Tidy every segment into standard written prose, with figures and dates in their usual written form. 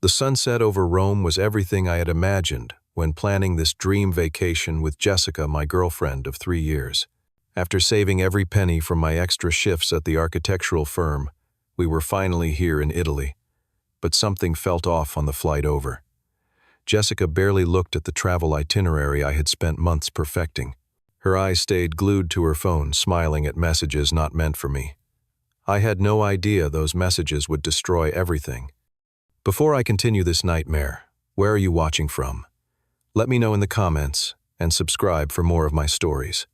The sunset over Rome was everything I had imagined when planning this dream vacation with Jessica, my girlfriend of 3 years. After saving every penny from my extra shifts at the architectural firm, we were finally here in Italy. But something felt off on the flight over. Jessica barely looked at the travel itinerary I had spent months perfecting. Her eyes stayed glued to her phone, smiling at messages not meant for me. I had no idea those messages would destroy everything. Before I continue this nightmare, where are you watching from? Let me know in the comments and subscribe for more of my stories.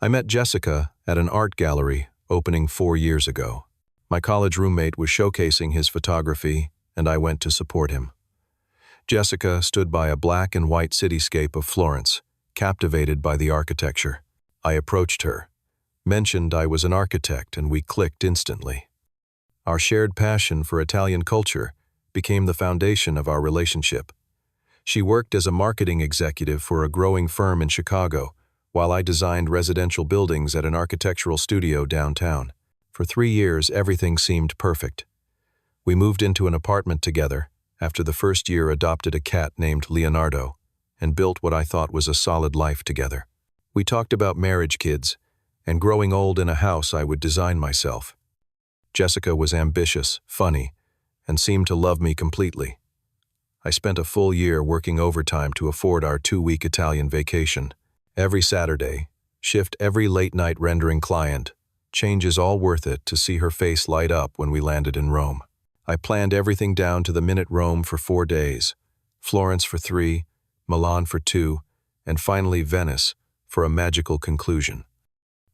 I met Jessica at an art gallery opening 4 years ago. My college roommate was showcasing his photography, and I went to support him. Jessica stood by a black and white cityscape of Florence, captivated by the architecture. I approached her, mentioned I was an architect, and we clicked instantly. Our shared passion for Italian culture became the foundation of our relationship. She worked as a marketing executive for a growing firm in Chicago, while I designed residential buildings at an architectural studio downtown. For 3 years, everything seemed perfect. We moved into an apartment together, after the first year adopted a cat named Leonardo, and built what I thought was a solid life together. We talked about marriage, kids, and growing old in a house I would design myself. Jessica was ambitious, funny, and seemed to love me completely. I spent a full year working overtime to afford our 2-week Italian vacation. Every Saturday, shift every late-night rendering client. Change is all worth it to see her face light up when we landed in Rome. I planned everything down to the minute. Rome for 4 days, Florence for 3, Milan for 2, and finally Venice for a magical conclusion.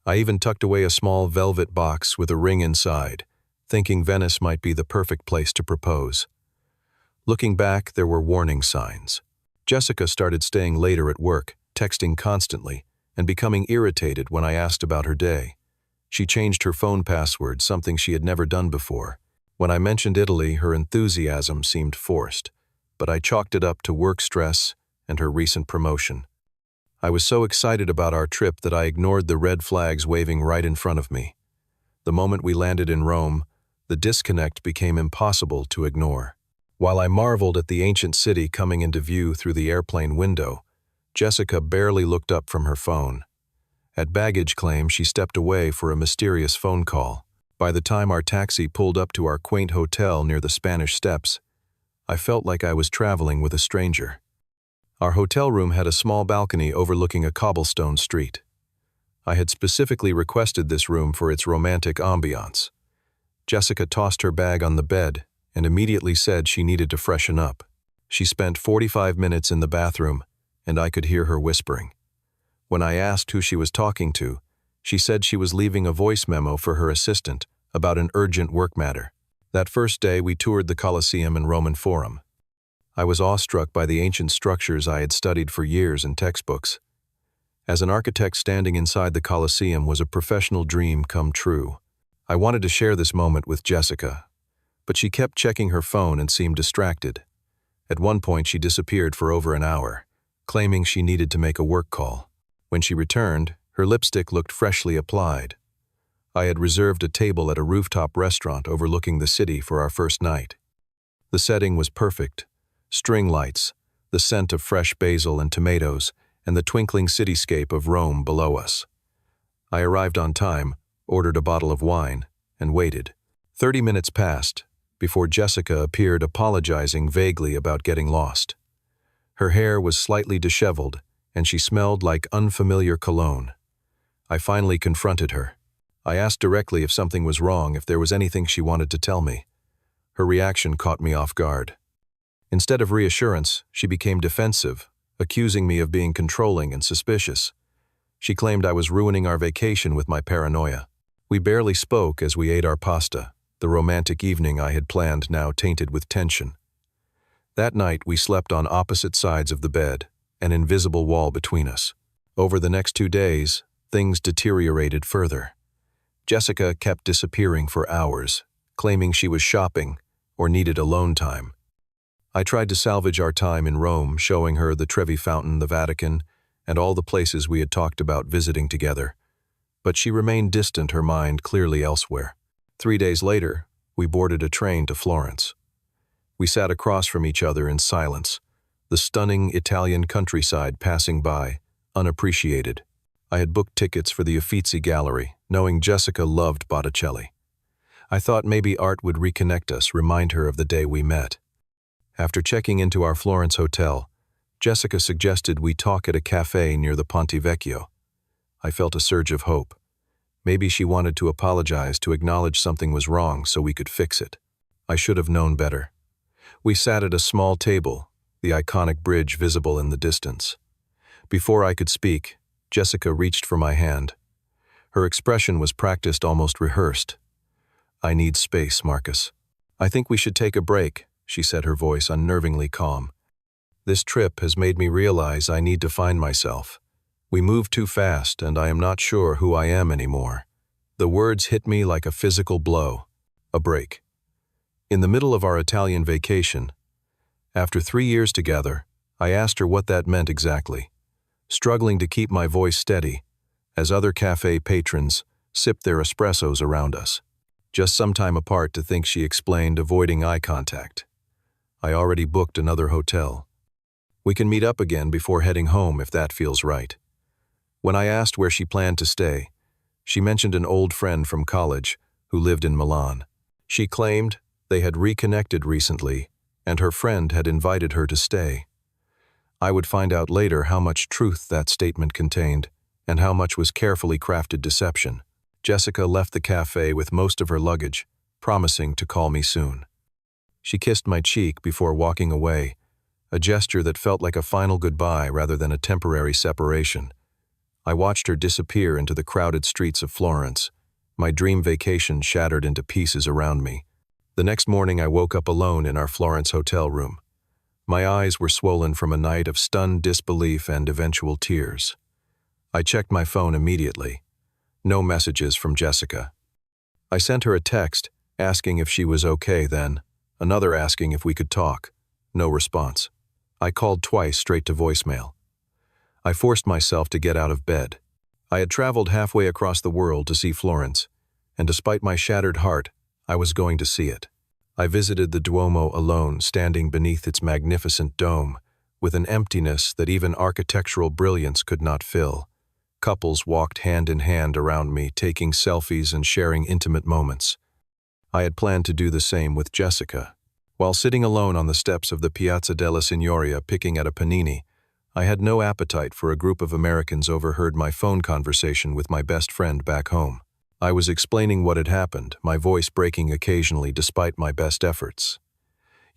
I even tucked away a small velvet box with a ring inside, thinking Venice might be the perfect place to propose. Looking back, there were warning signs. Jessica started staying later at work, texting constantly, and becoming irritated when I asked about her day. She changed her phone password, something she had never done before. When I mentioned Italy, her enthusiasm seemed forced, but I chalked it up to work stress and her recent promotion. I was so excited about our trip that I ignored the red flags waving right in front of me. The moment we landed in Rome, the disconnect became impossible to ignore. While I marveled at the ancient city coming into view through the airplane window, Jessica barely looked up from her phone. At baggage claim, she stepped away for a mysterious phone call. By the time our taxi pulled up to our quaint hotel near the Spanish Steps, I felt like I was traveling with a stranger. Our hotel room had a small balcony overlooking a cobblestone street. I had specifically requested this room for its romantic ambiance. Jessica tossed her bag on the bed and immediately said she needed to freshen up. She spent 45 minutes in the bathroom, and I could hear her whispering. When I asked who she was talking to, she said she was leaving a voice memo for her assistant about an urgent work matter. That first day, we toured the Colosseum and Roman Forum. I was awestruck by the ancient structures I had studied for years in textbooks. As an architect, standing inside the Colosseum was a professional dream come true. I wanted to share this moment with Jessica, but she kept checking her phone and seemed distracted. At one point, she disappeared for over an hour, claiming she needed to make a work call. When she returned, her lipstick looked freshly applied. I had reserved a table at a rooftop restaurant overlooking the city for our first night. The setting was perfect. String lights, the scent of fresh basil and tomatoes, and the twinkling cityscape of Rome below us. I arrived on time, ordered a bottle of wine, and waited. 30 minutes passed before Jessica appeared, apologizing vaguely about getting lost. Her hair was slightly disheveled, and she smelled like unfamiliar cologne. I finally confronted her. I asked directly if something was wrong, if there was anything she wanted to tell me. Her reaction caught me off guard. Instead of reassurance, she became defensive, accusing me of being controlling and suspicious. She claimed I was ruining our vacation with my paranoia. We barely spoke as we ate our pasta, the romantic evening I had planned now tainted with tension. That night, we slept on opposite sides of the bed, an invisible wall between us. Over the next 2 days, things deteriorated further. Jessica kept disappearing for hours, claiming she was shopping or needed alone time. I tried to salvage our time in Rome, showing her the Trevi Fountain, the Vatican, and all the places we had talked about visiting together. But she remained distant, her mind clearly elsewhere. 3 days later, we boarded a train to Florence. We sat across from each other in silence, the stunning Italian countryside passing by, unappreciated. I had booked tickets for the Uffizi Gallery, knowing Jessica loved Botticelli. I thought maybe art would reconnect us, remind her of the day we met. After checking into our Florence hotel, Jessica suggested we talk at a cafe near the Ponte Vecchio. I felt a surge of hope. Maybe she wanted to apologize, to acknowledge something was wrong so we could fix it. I should have known better. We sat at a small table, the iconic bridge visible in the distance. Before I could speak, Jessica reached for my hand. Her expression was practiced, almost rehearsed. "I need space, Marcus. I think we should take a break," she said, her voice unnervingly calm. "This trip has made me realize I need to find myself. We move too fast, and I am not sure who I am anymore." The words hit me like a physical blow. A break. In the middle of our Italian vacation, after 3 years together, I asked her what that meant exactly, struggling to keep my voice steady as other cafe patrons sipped their espressos around us. "Just some time apart," to think, she explained, avoiding eye contact. "I already booked another hotel. We can meet up again before heading home if that feels right." When I asked where she planned to stay, she mentioned an old friend from college who lived in Milan. She claimed they had reconnected recently, and her friend had invited her to stay. I would find out later how much truth that statement contained, and how much was carefully crafted deception. Jessica left the cafe with most of her luggage, promising to call me soon. She kissed my cheek before walking away, a gesture that felt like a final goodbye rather than a temporary separation. I watched her disappear into the crowded streets of Florence, my dream vacation shattered into pieces around me. The next morning I woke up alone in our Florence hotel room. My eyes were swollen from a night of stunned disbelief and eventual tears. I checked my phone immediately. No messages from Jessica. I sent her a text asking if she was okay, then another asking if we could talk. No response. I called twice straight to voicemail. I forced myself to get out of bed. I had traveled halfway across the world to see Florence, and despite my shattered heart, I was going to see it. I visited the Duomo alone, standing beneath its magnificent dome, with an emptiness that even architectural brilliance could not fill. Couples walked hand in hand around me, taking selfies and sharing intimate moments. I had planned to do the same with Jessica. While sitting alone on the steps of the Piazza della Signoria picking at a panini, I had no appetite for a group of Americans overheard my phone conversation with my best friend back home. I was explaining what had happened, my voice breaking occasionally despite my best efforts.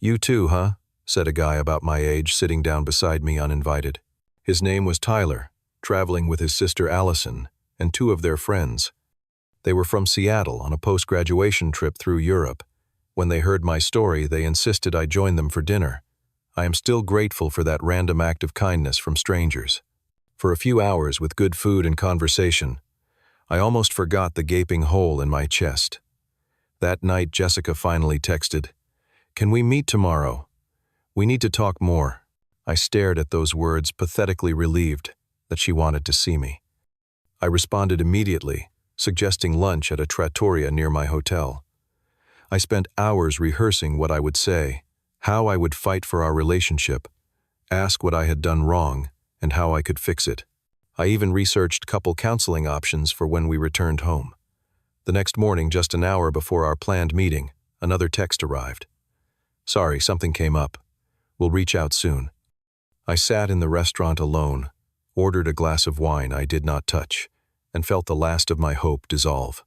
"You too, huh?" said a guy about my age sitting down beside me uninvited. His name was Tyler, traveling with his sister Allison and 2 of their friends. They were from Seattle on a post-graduation trip through Europe. When they heard my story, they insisted I join them for dinner. I am still grateful for that random act of kindness from strangers. For a few hours with good food and conversation, I almost forgot the gaping hole in my chest. That night, Jessica finally texted, "Can we meet tomorrow? We need to talk more." I stared at those words, pathetically relieved that she wanted to see me. I responded immediately, suggesting lunch at a trattoria near my hotel. I spent hours rehearsing what I would say, how I would fight for our relationship, ask what I had done wrong, and how I could fix it. I even researched couple counseling options for when we returned home. The next morning, just an hour before our planned meeting, another text arrived. "Sorry, something came up. We'll reach out soon." I sat in the restaurant alone, ordered a glass of wine I did not touch, and felt the last of my hope dissolve.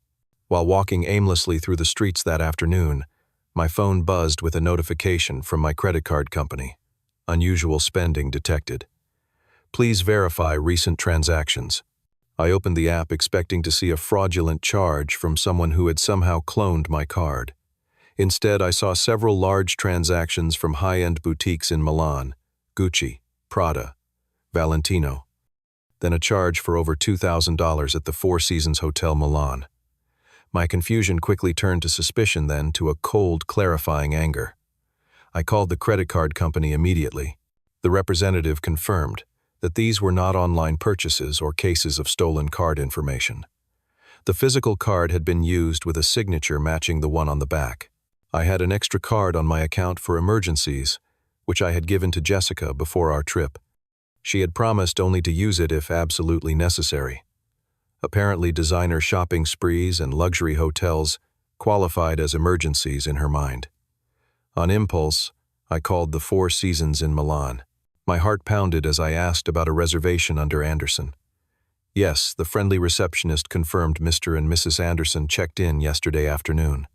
While walking aimlessly through the streets that afternoon, my phone buzzed with a notification from my credit card company. Unusual spending detected. Please verify recent transactions. I opened the app expecting to see a fraudulent charge from someone who had somehow cloned my card. Instead, I saw several large transactions from high-end boutiques in Milan, Gucci, Prada, Valentino. Then a charge for over $2,000 at the Four Seasons Hotel Milan. My confusion quickly turned to suspicion, then to a cold, clarifying anger. I called the credit card company immediately. The representative confirmed that these were not online purchases or cases of stolen card information. The physical card had been used with a signature matching the one on the back. I had an extra card on my account for emergencies, which I had given to Jessica before our trip. She had promised only to use it if absolutely necessary. Apparently, designer shopping sprees and luxury hotels qualified as emergencies in her mind. On impulse, I called the Four Seasons in Milan. My heart pounded as I asked about a reservation under Anderson. Yes, the friendly receptionist confirmed Mr. and Mrs. Anderson checked in yesterday afternoon.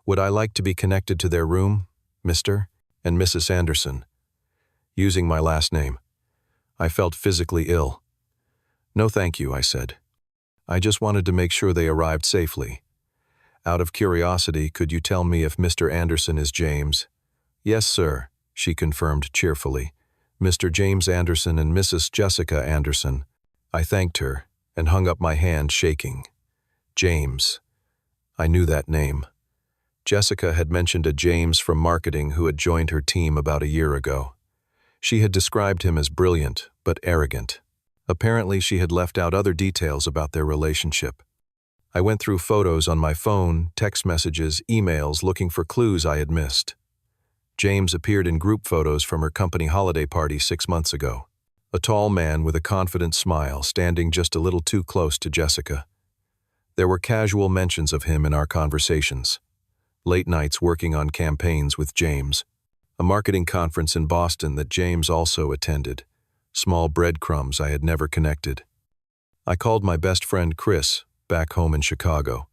Would I like to be connected to their room, Mr. and Mrs. Anderson? Using my last name. I felt physically ill. No thank you, I said. I just wanted to make sure they arrived safely. Out of curiosity, could you tell me if Mr. Anderson is James? Yes, sir, she confirmed cheerfully. Mr. James Anderson and Mrs. Jessica Anderson. I thanked her and hung up my hand shaking. James. I knew that name. Jessica had mentioned a James from marketing who had joined her team about a year ago. She had described him as brilliant but arrogant. Apparently, she had left out other details about their relationship. I went through photos on my phone, text messages, emails, looking for clues I had missed. James appeared in group photos from her company holiday party 6 months ago. A tall man with a confident smile standing just a little too close to Jessica. There were casual mentions of him in our conversations. Late nights working on campaigns with James. A marketing conference in Boston that James also attended. Small breadcrumbs I had never connected. I called my best friend Chris, back home in Chicago.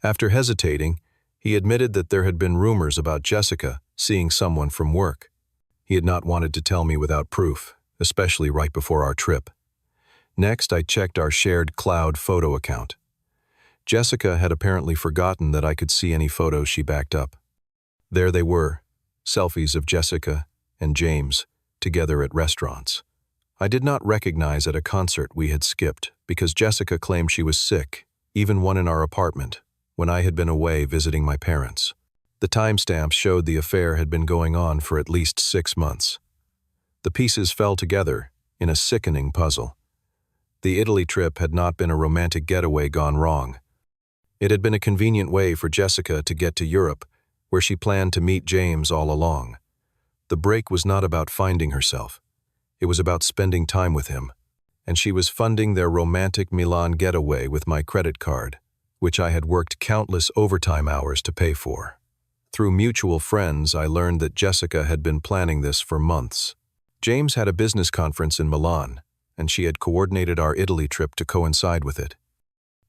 After hesitating, he admitted that there had been rumors about Jessica seeing someone from work. He had not wanted to tell me without proof, especially right before our trip. Next, I checked our shared cloud photo account. Jessica had apparently forgotten that I could see any photos she backed up. There they were, selfies of Jessica and James, together at restaurants. I did not recognize at a concert we had skipped because Jessica claimed she was sick, even one in our apartment, when I had been away visiting my parents. The timestamps showed the affair had been going on for at least 6 months. The pieces fell together in a sickening puzzle. The Italy trip had not been a romantic getaway gone wrong. It had been a convenient way for Jessica to get to Europe, where she planned to meet James all along. The break was not about finding herself. It was about spending time with him, and she was funding their romantic Milan getaway with my credit card, which I had worked countless overtime hours to pay for. Through mutual friends, I learned that Jessica had been planning this for months. James had a business conference in Milan, and she had coordinated our Italy trip to coincide with it.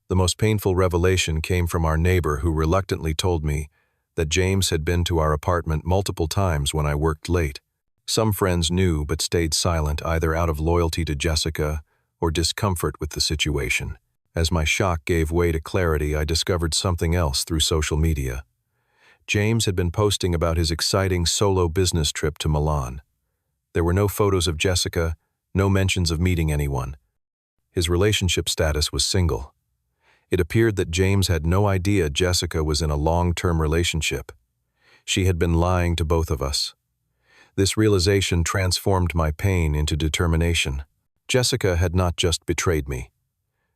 The most painful revelation came from our neighbor who reluctantly told me that James had been to our apartment multiple times when I worked late. Some friends knew but stayed silent either out of loyalty to Jessica or discomfort with the situation. As my shock gave way to clarity, I discovered something else through social media. James had been posting about his exciting solo business trip to Milan. There were no photos of Jessica, no mentions of meeting anyone. His relationship status was single. It appeared that James had no idea Jessica was in a long-term relationship. She had been lying to both of us. This realization transformed my pain into determination. Jessica had not just betrayed me.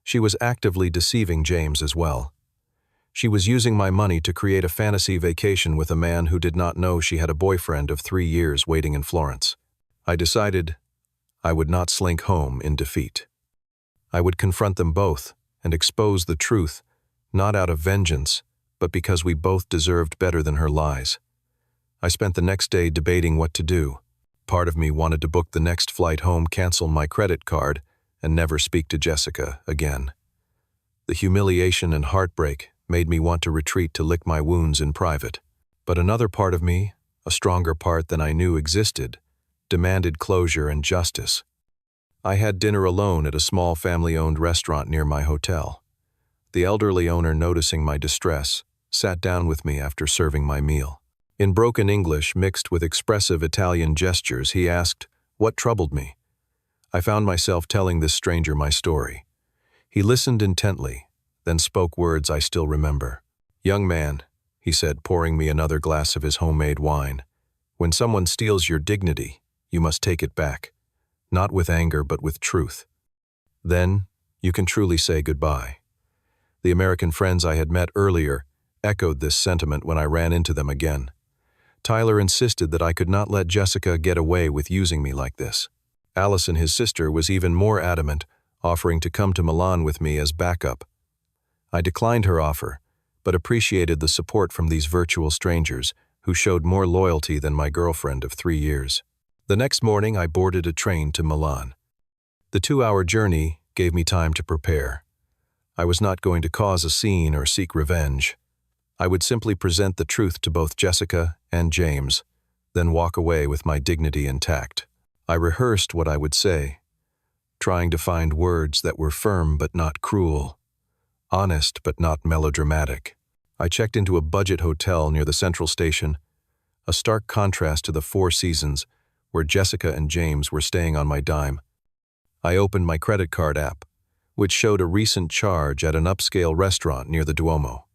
She was actively deceiving James as well. She was using my money to create a fantasy vacation with a man who did not know she had a boyfriend of 3 years waiting in Florence. I decided I would not slink home in defeat. I would confront them both and expose the truth, not out of vengeance, but because we both deserved better than her lies. I spent the next day debating what to do. Part of me wanted to book the next flight home, cancel my credit card, and never speak to Jessica again. The humiliation and heartbreak made me want to retreat to lick my wounds in private. But another part of me, a stronger part than I knew existed, demanded closure and justice. I had dinner alone at a small family-owned restaurant near my hotel. The elderly owner, noticing my distress, sat down with me after serving my meal. In broken English mixed with expressive Italian gestures, he asked what troubled me. I found myself telling this stranger my story. He listened intently, then spoke words I still remember. "Young man," he said, pouring me another glass of his homemade wine, "when someone steals your dignity, you must take it back, not with anger but with truth. Then you can truly say goodbye." The American friends I had met earlier echoed this sentiment when I ran into them again. Tyler insisted that I could not let Jessica get away with using me like this. Allison, his sister, was even more adamant, offering to come to Milan with me as backup. I declined her offer, but appreciated the support from these virtual strangers who showed more loyalty than my girlfriend of 3 years. The next morning, I boarded a train to Milan. The 2-hour journey gave me time to prepare. I was not going to cause a scene or seek revenge. I would simply present the truth to both Jessica and James, then walk away with my dignity intact. I rehearsed what I would say, trying to find words that were firm but not cruel, honest but not melodramatic. I checked into a budget hotel near the Central Station, a stark contrast to the Four Seasons, where Jessica and James were staying on my dime. I opened my credit card app, which showed a recent charge at an upscale restaurant near the Duomo.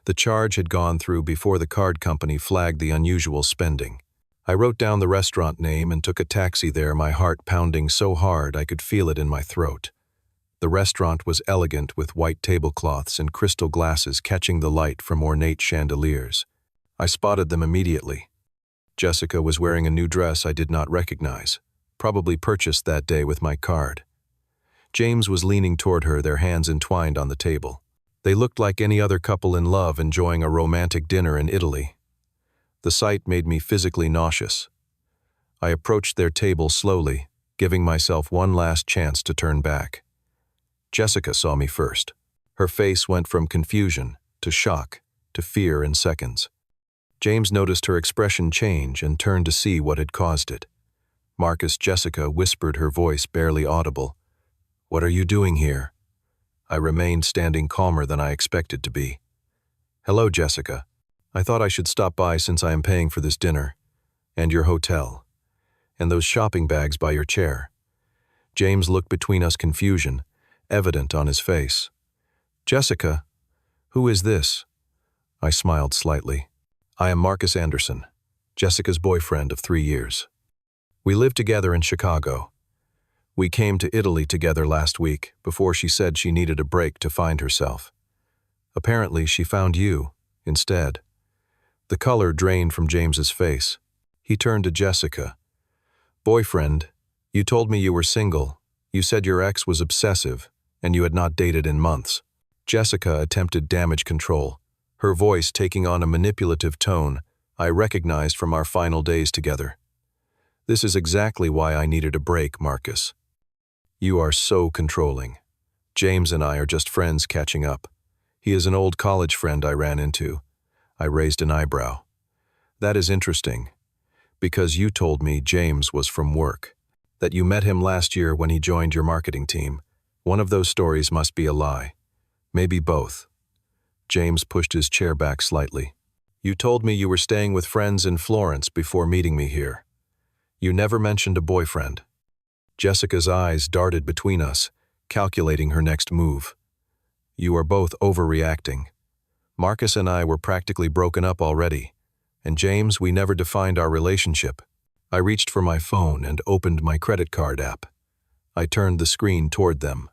The charge had gone through before the card company flagged the unusual spending. I wrote down the restaurant name and took a taxi there, my heart pounding so hard I could feel it in my throat. The restaurant was elegant with white tablecloths and crystal glasses catching the light from ornate chandeliers. I spotted them immediately. Jessica was wearing a new dress I did not recognize, probably purchased that day with my card. James was leaning toward her, their hands entwined on the table. They looked like any other couple in love enjoying a romantic dinner in Italy. The sight made me physically nauseous. I approached their table slowly, giving myself one last chance to turn back. Jessica saw me first. Her face went from confusion to shock to fear in seconds. James noticed her expression change and turned to see what had caused it. Jessica whispered, her voice barely audible. "What are you doing here?" I remained standing calmer than I expected to be. "Hello, Jessica. I thought I should stop by since I am paying for this dinner, and your hotel, and those shopping bags by your chair." James looked between us, confusion evident on his face. "Jessica, who is this?" I smiled slightly. "I am Marcus Anderson, Jessica's boyfriend of 3 years. We live together in Chicago. We came to Italy together last week before she said she needed a break to find herself. Apparently, she found you instead." The color drained from James's face. He turned to Jessica. "Boyfriend, you told me you were single. You said your ex was obsessive, and you had not dated in months." Jessica attempted damage control, her voice taking on a manipulative tone I recognized from our final days together. "This is exactly why I needed a break, Marcus. You are so controlling. James and I are just friends catching up. He is an old college friend I ran into." I raised an eyebrow. "That is interesting, because you told me James was from work, that you met him last year when he joined your marketing team. One of those stories must be a lie. Maybe both." James pushed his chair back slightly. "You told me you were staying with friends in Florence before meeting me here. You never mentioned a boyfriend." Jessica's eyes darted between us, calculating her next move. "You are both overreacting. Marcus and I were practically broken up already, and James, we never defined our relationship." I reached for my phone and opened my credit card app. I turned the screen toward them.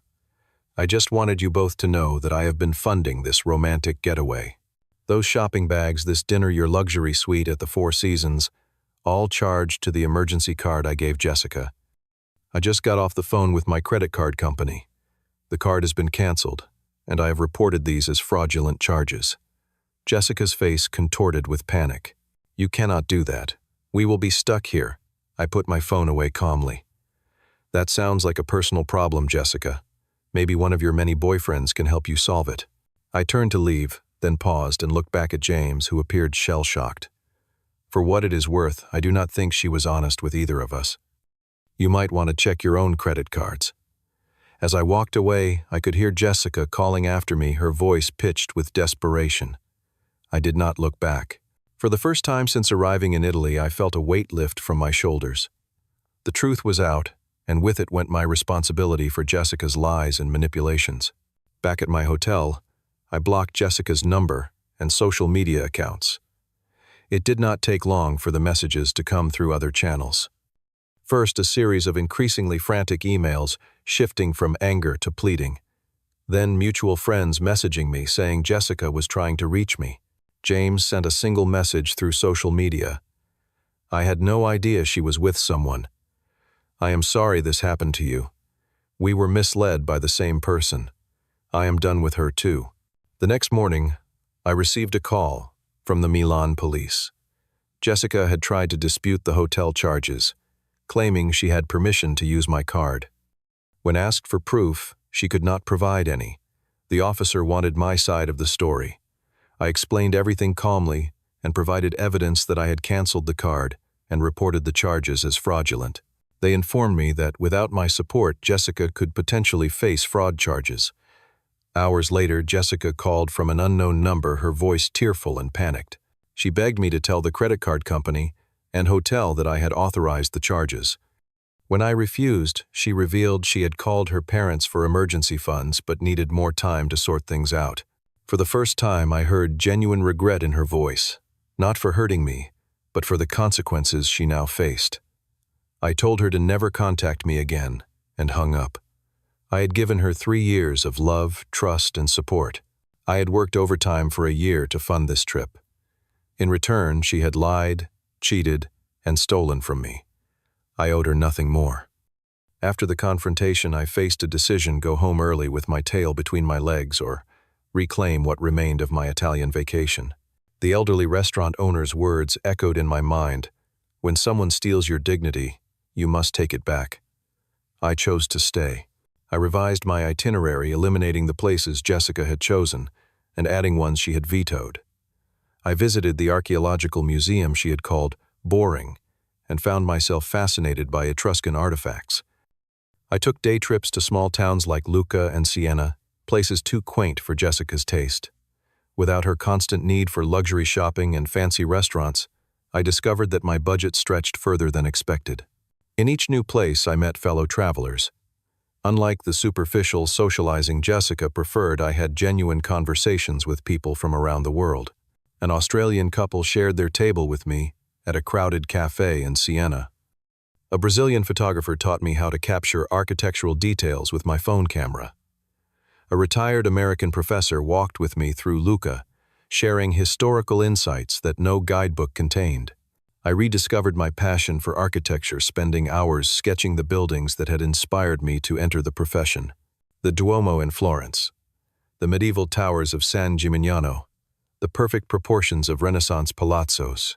"I just wanted you both to know that I have been funding this romantic getaway. Those shopping bags, this dinner, your luxury suite at the Four Seasons, all charged to the emergency card I gave Jessica. I just got off the phone with my credit card company. The card has been canceled, and I have reported these as fraudulent charges." Jessica's face contorted with panic. "You cannot do that. We will be stuck here." I put my phone away calmly. "That sounds like a personal problem, Jessica. Maybe one of your many boyfriends can help you solve it." I turned to leave, then paused and looked back at James, who appeared shell-shocked. For what it is worth, I do not think she was honest with either of us. "You might want to check your own credit cards." As I walked away, I could hear Jessica calling after me, her voice pitched with desperation. I did not look back. For the first time since arriving in Italy, I felt a weight lift from my shoulders. The truth was out, and with it went my responsibility for Jessica's lies and manipulations. Back at my hotel, I blocked Jessica's number and social media accounts. It did not take long for the messages to come through other channels. First, a series of increasingly frantic emails, shifting from anger to pleading. Then mutual friends messaging me saying Jessica was trying to reach me. James sent a single message through social media. I had no idea she was with someone. I am sorry this happened to you. We were misled by the same person. I am done with her too. The next morning, I received a call from the Milan police. Jessica had tried to dispute the hotel charges, claiming she had permission to use my card. When asked for proof, she could not provide any. The officer wanted my side of the story. I explained everything calmly and provided evidence that I had canceled the card and reported the charges as fraudulent. They informed me that without my support, Jessica could potentially face fraud charges. Hours later, Jessica called from an unknown number, her voice tearful and panicked. She begged me to tell the credit card company and hotel that I had authorized the charges. When I refused, she revealed she had called her parents for emergency funds but needed more time to sort things out. For the first time, I heard genuine regret in her voice, not for hurting me, but for the consequences she now faced. I told her to never contact me again and hung up. I had given her 3 years of love, trust, and support. I had worked overtime for a year to fund this trip. In return, she had lied, cheated, and stolen from me. I owed her nothing more. After the confrontation, I faced a decision: go home early with my tail between my legs or reclaim what remained of my Italian vacation. The elderly restaurant owner's words echoed in my mind: when someone steals your dignity, you must take it back. I chose to stay. I revised my itinerary, eliminating the places Jessica had chosen and adding ones she had vetoed. I visited the archaeological museum she had called boring and found myself fascinated by Etruscan artifacts. I took day trips to small towns like Lucca and Siena, places too quaint for Jessica's taste. Without her constant need for luxury shopping and fancy restaurants, I discovered that my budget stretched further than expected. In each new place, I met fellow travelers. Unlike the superficial socializing Jessica preferred, I had genuine conversations with people from around the world. An Australian couple shared their table with me at a crowded cafe in Siena. A Brazilian photographer taught me how to capture architectural details with my phone camera. A retired American professor walked with me through Lucca, sharing historical insights that no guidebook contained. I rediscovered my passion for architecture, spending hours sketching the buildings that had inspired me to enter the profession. The Duomo in Florence, the medieval towers of San Gimignano, the perfect proportions of Renaissance palazzos.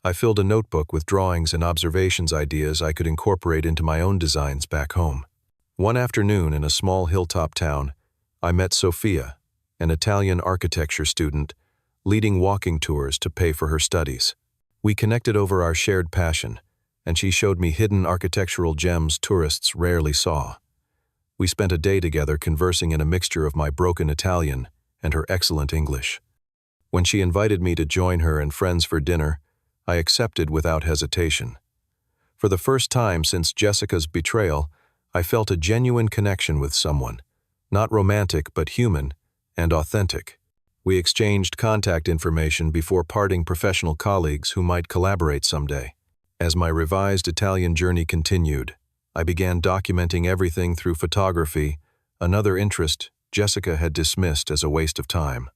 I filled a notebook with drawings and observations, ideas I could incorporate into my own designs back home. One afternoon in a small hilltop town, I met Sofia, an Italian architecture student, leading walking tours to pay for her studies. We connected over our shared passion, and she showed me hidden architectural gems tourists rarely saw. We spent a day together conversing in a mixture of my broken Italian and her excellent English. When she invited me to join her and friends for dinner, I accepted without hesitation. For the first time since Jessica's betrayal, I felt a genuine connection with someone, not romantic but human and authentic. We exchanged contact information before parting, professional colleagues who might collaborate someday. As my revised Italian journey continued, I began documenting everything through photography, another interest Jessica had dismissed as a waste of time.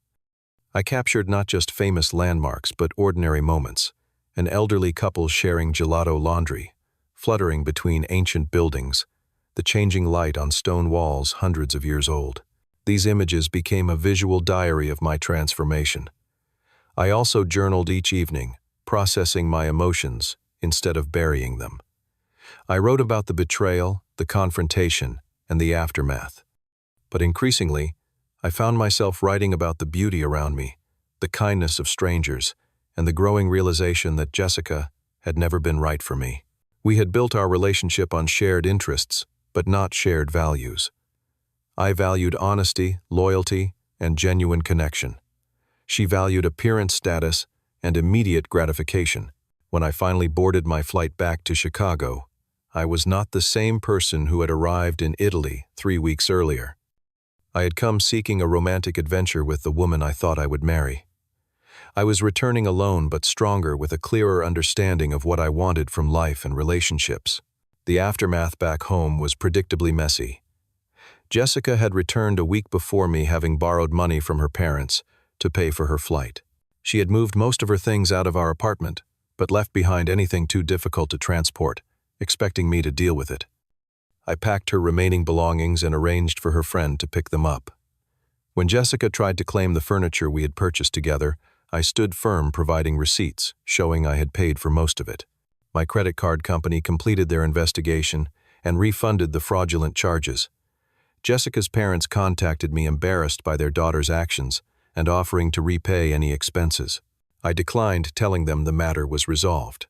I captured not just famous landmarks but ordinary moments: an elderly couple sharing gelato laundry, fluttering between ancient buildings, the changing light on stone walls hundreds of years old. These images became a visual diary of my transformation. I also journaled each evening, processing my emotions instead of burying them. I wrote about the betrayal, the confrontation, and the aftermath. But increasingly, I found myself writing about the beauty around me, the kindness of strangers, and the growing realization that Jessica had never been right for me. We had built our relationship on shared interests, but not shared values. I valued honesty, loyalty, and genuine connection. She valued appearance, status, and immediate gratification. When I finally boarded my flight back to Chicago, I was not the same person who had arrived in Italy 3 weeks earlier. I had come seeking a romantic adventure with the woman I thought I would marry. I was returning alone but stronger, with a clearer understanding of what I wanted from life and relationships. The aftermath back home was predictably messy. Jessica had returned a week before me, having borrowed money from her parents to pay for her flight. She had moved most of her things out of our apartment, but left behind anything too difficult to transport, expecting me to deal with it. I packed her remaining belongings and arranged for her friend to pick them up. When Jessica tried to claim the furniture we had purchased together, I stood firm, providing receipts, showing I had paid for most of it. My credit card company completed their investigation and refunded the fraudulent charges. Jessica's parents contacted me, embarrassed by their daughter's actions and offering to repay any expenses. I declined, telling them the matter was resolved.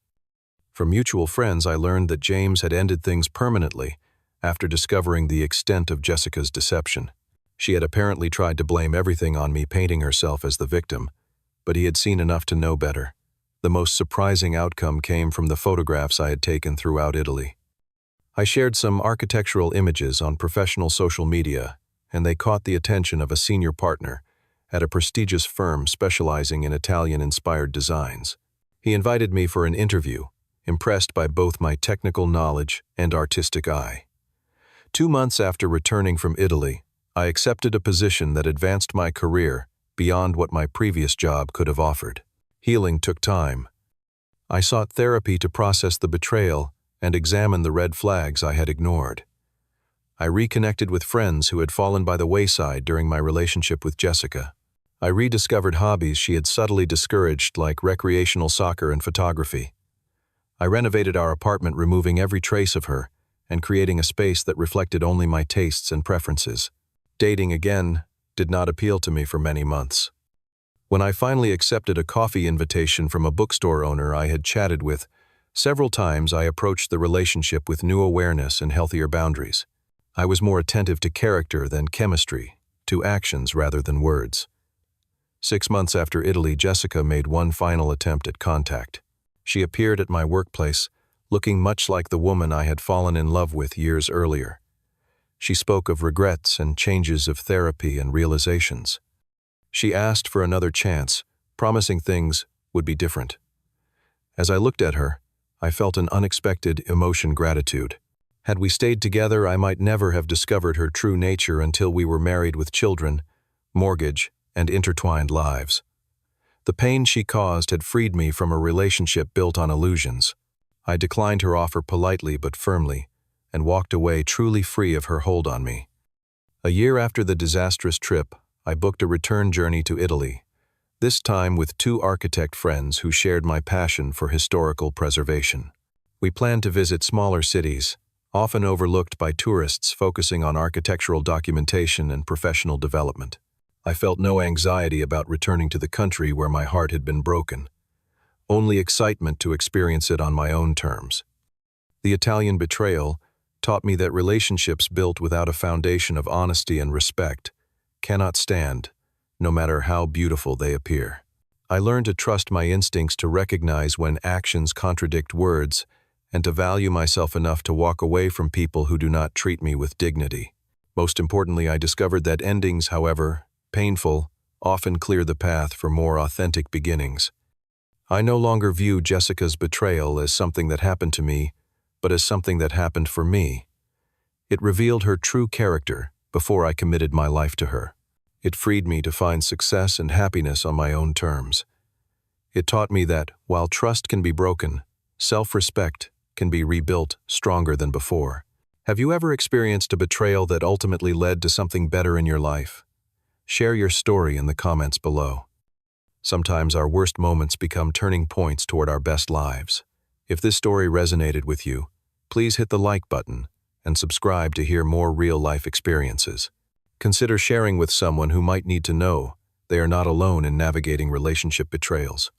From mutual friends, I learned that James had ended things permanently after discovering the extent of Jessica's deception. She had apparently tried to blame everything on me, painting herself as the victim, but he had seen enough to know better. The most surprising outcome came from the photographs I had taken throughout Italy. I shared some architectural images on professional social media, and they caught the attention of a senior partner at a prestigious firm specializing in Italian-inspired designs. He invited me for an interview, impressed by both my technical knowledge and artistic eye. 2 months after returning from Italy, I accepted a position that advanced my career beyond what my previous job could have offered. Healing took time. I sought therapy to process the betrayal and examine the red flags I had ignored. I reconnected with friends who had fallen by the wayside during my relationship with Jessica. I rediscovered hobbies she had subtly discouraged, like recreational soccer and photography. I renovated our apartment, removing every trace of her and creating a space that reflected only my tastes and preferences. Dating again did not appeal to me for many months. When I finally accepted a coffee invitation from a bookstore owner I had chatted with several times, I approached the relationship with new awareness and healthier boundaries. I was more attentive to character than chemistry, to actions rather than words. 6 months after Italy, Jessica made one final attempt at contact. She appeared at my workplace, looking much like the woman I had fallen in love with years earlier. She spoke of regrets and changes of therapy and realizations. She asked for another chance, promising things would be different. As I looked at her, I felt an unexpected emotion: gratitude. Had we stayed together, I might never have discovered her true nature until we were married with children, mortgage, and intertwined lives. The pain she caused had freed me from a relationship built on illusions. I declined her offer politely but firmly, and walked away truly free of her hold on me. A year after the disastrous trip, I booked a return journey to Italy, this time with 2 architect friends who shared my passion for historical preservation. We planned to visit smaller cities, often overlooked by tourists, focusing on architectural documentation and professional development. I felt no anxiety about returning to the country where my heart had been broken, only excitement to experience it on my own terms. The Italian betrayal taught me that relationships built without a foundation of honesty and respect cannot stand, no matter how beautiful they appear. I learned to trust my instincts, to recognize when actions contradict words, and to value myself enough to walk away from people who do not treat me with dignity. Most importantly, I discovered that endings, however painful, often clear the path for more authentic beginnings. I no longer view Jessica's betrayal as something that happened to me, but as something that happened for me. It revealed her true character before I committed my life to her. It freed me to find success and happiness on my own terms. It taught me that, while trust can be broken, self-respect can be rebuilt stronger than before. Have you ever experienced a betrayal that ultimately led to something better in your life? Share your story in the comments below. Sometimes our worst moments become turning points toward our best lives. If this story resonated with you, please hit the like button and subscribe to hear more real-life experiences. Consider sharing with someone who might need to know they are not alone in navigating relationship betrayals.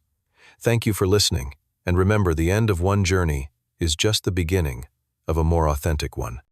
Thank you for listening, and remember, the end of one journey is just the beginning of a more authentic one.